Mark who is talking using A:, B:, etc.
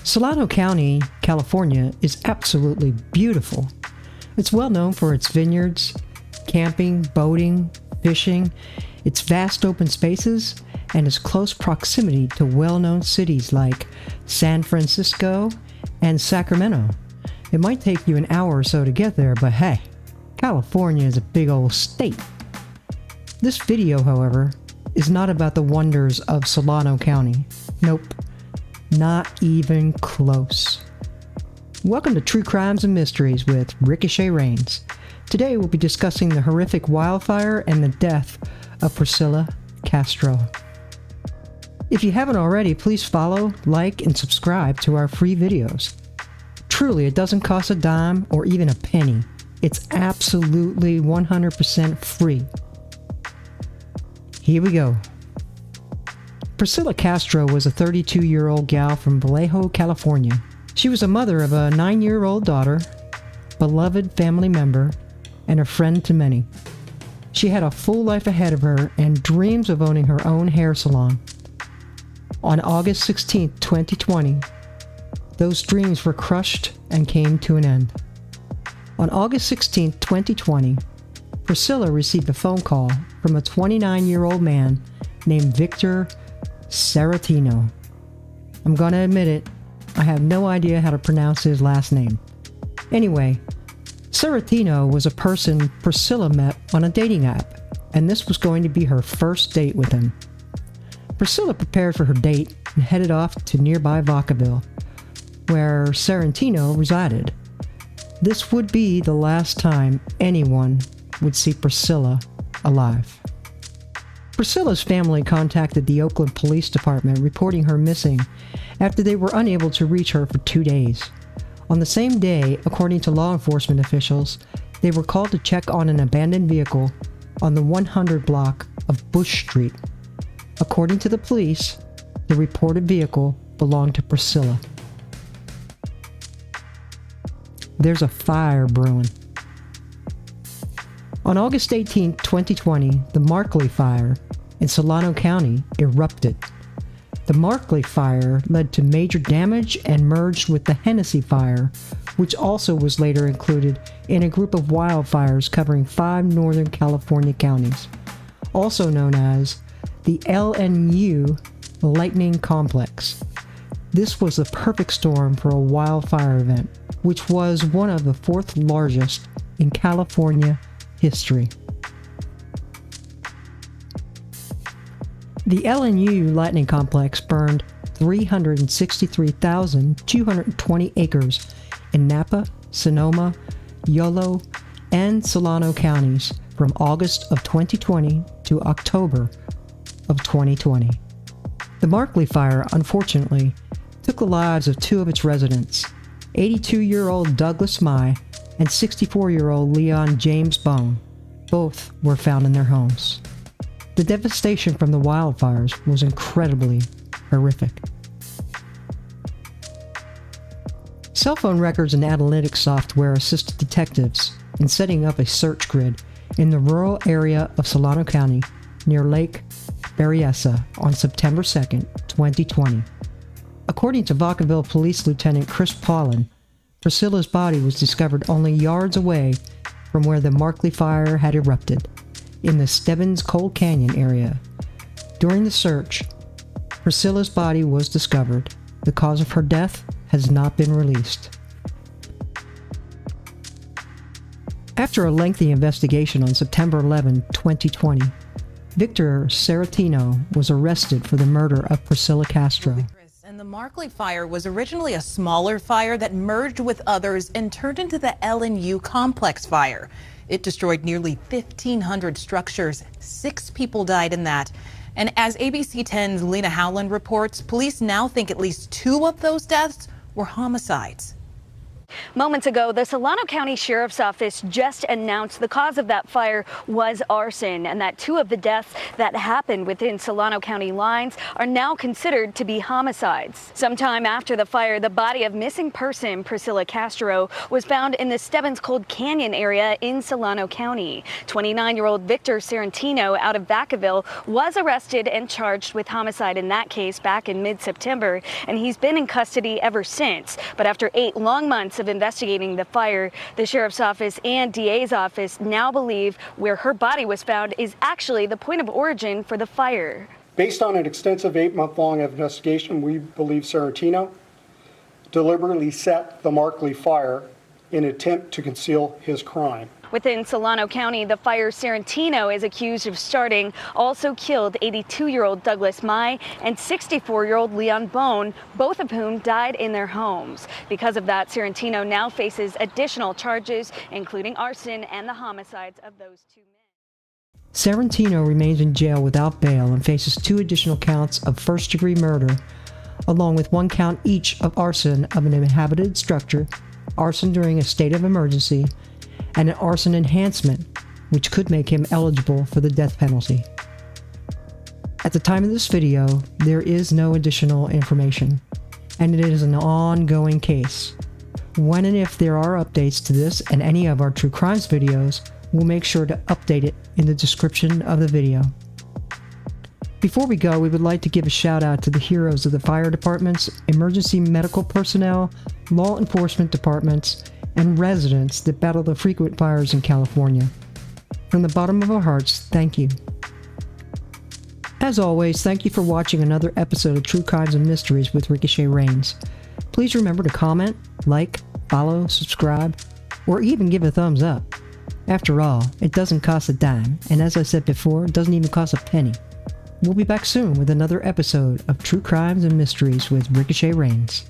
A: Salano County, California is absolutely beautiful. It's well known for its vineyards, camping, boating, fishing, its vast open spaces, and its close proximity to well-known cities like San Francisco and Sacramento. It might take you an hour or so to get there, but hey, California is a big old state. This video, however, is not about the wonders of Salano County. Nope, not even close. Welcome to True Crimes and Mysteries with Ricochet Rains. Today we'll be discussing the horrific wildfire and the death of Priscilla Castro. If you haven't already, please follow, like, and subscribe to our free videos. Truly, it doesn't cost a dime or even a penny. It's absolutely 100% free. Here we go. Priscilla Castro was a 32-year-old gal from Vallejo, California. She was a mother of a 9-year-old daughter, beloved family member, and a friend to many. She had a full life ahead of her and dreams of owning her own hair salon. On August 16, 2020, those dreams were crushed and came to an end. On August 16, 2020, Priscilla received a phone call from a 29-year-old man named Victor Serriteno. I'm gonna admit it, I have no idea how to pronounce his last name. Anyway, Serriteno was a person Priscilla met on a dating app, and this was going to be her first date with him. Priscilla prepared for her date and headed off to nearby Vacaville, where Serriteno resided. This would be the last time anyone would see Priscilla alive. Priscilla's family contacted the Oakland Police Department reporting her missing after they were unable to reach her for 2 days. On the same day, according to law enforcement officials, they were called to check on an abandoned vehicle on the 100 block of Bush Street. According to the police, the reported vehicle belonged to Priscilla. There's a fire brewing. On August 18, 2020, the Markley Fire in Salano County erupted. The Markley Fire led to major damage and merged with the Hennessy Fire, which also was later included in a group of wildfires covering 5 Northern California counties, also known as the LNU Lightning Complex. This was a perfect storm for a wildfire event, which was one of the 4th largest in California history. The LNU Lightning Complex burned 363,220 acres in Napa, Sonoma, Yolo, and Salano counties from August of 2020 to October of 2020. The Markley Fire, unfortunately, took the lives of 2 of its residents, 82-year-old Douglas Mai and 64-year-old Leon James Bone. Both were found in their homes. The devastation from the wildfires was incredibly horrific. Cell phone records and analytics software assisted detectives in setting up a search grid in the rural area of Salano County near Lake Berryessa on September 2, 2020. According to Vacaville Police Lieutenant Chris Paulin, Priscilla's body was discovered only yards away from where the Markley Fire had erupted, in the Stebbins Cold Canyon area. During the search, Priscilla's body was discovered. The cause of her death has not been released. After a lengthy investigation on September 11, 2020, Victor Serriteno was arrested for the murder of Priscilla Castro.
B: And the Markley Fire was originally a smaller fire that merged with others and turned into the LNU Complex Fire. It destroyed nearly 1,500 structures. 6 people died in that. And as ABC 10's Lena Howland reports, police now think at least 2 of those deaths were homicides.
C: Moments ago, the Salano County Sheriff's Office just announced the cause of that fire was arson, and that 2 of the deaths that happened within Salano County lines are now considered to be homicides. Sometime after the fire, the body of missing person Priscilla Castro was found in the Stebbins Cold Canyon area in Salano County. 29-year-old Victor Serriteno out of Vacaville was arrested and charged with homicide in that case back in mid-September, and he's been in custody ever since. But after 8 long months of investigating the fire, the Sheriff's Office and DA's office now believe where her body was found is actually the point of origin for the fire.
D: Based on an extensive 8-month-long investigation, we believe Serriteno deliberately set the Markley Fire in an attempt to conceal his crime.
C: Within Salano County, the fire Serriteno is accused of starting also killed 82-year-old Douglas Mai and 64-year-old Leon Bone, both of whom died in their homes. Because of that, Serriteno now faces additional charges, including arson and the homicides of those 2 men.
A: Serriteno remains in jail without bail and faces 2 additional counts of first-degree murder, along with 1 count each of arson of an inhabited structure, arson during a state of emergency, and an arson enhancement, which could make him eligible for the death penalty. At the time of this video, there is no additional information, and it is an ongoing case. When and if there are updates to this and any of our true crimes videos, we'll make sure to update it in the description of the video. Before we go, we would like to give a shout out to the heroes of the fire departments, emergency medical personnel, law enforcement departments, and residents that battle the frequent fires in California. From the bottom of our hearts, thank you. As always, thank you for watching another episode of True Crimes and Mysteries with Ricochet Reigns. Please remember to comment, like, follow, subscribe, or even give a thumbs up. After all, it doesn't cost a dime, and as I said before, it doesn't even cost a penny. We'll be back soon with another episode of True Crimes and Mysteries with Ricochet Reigns.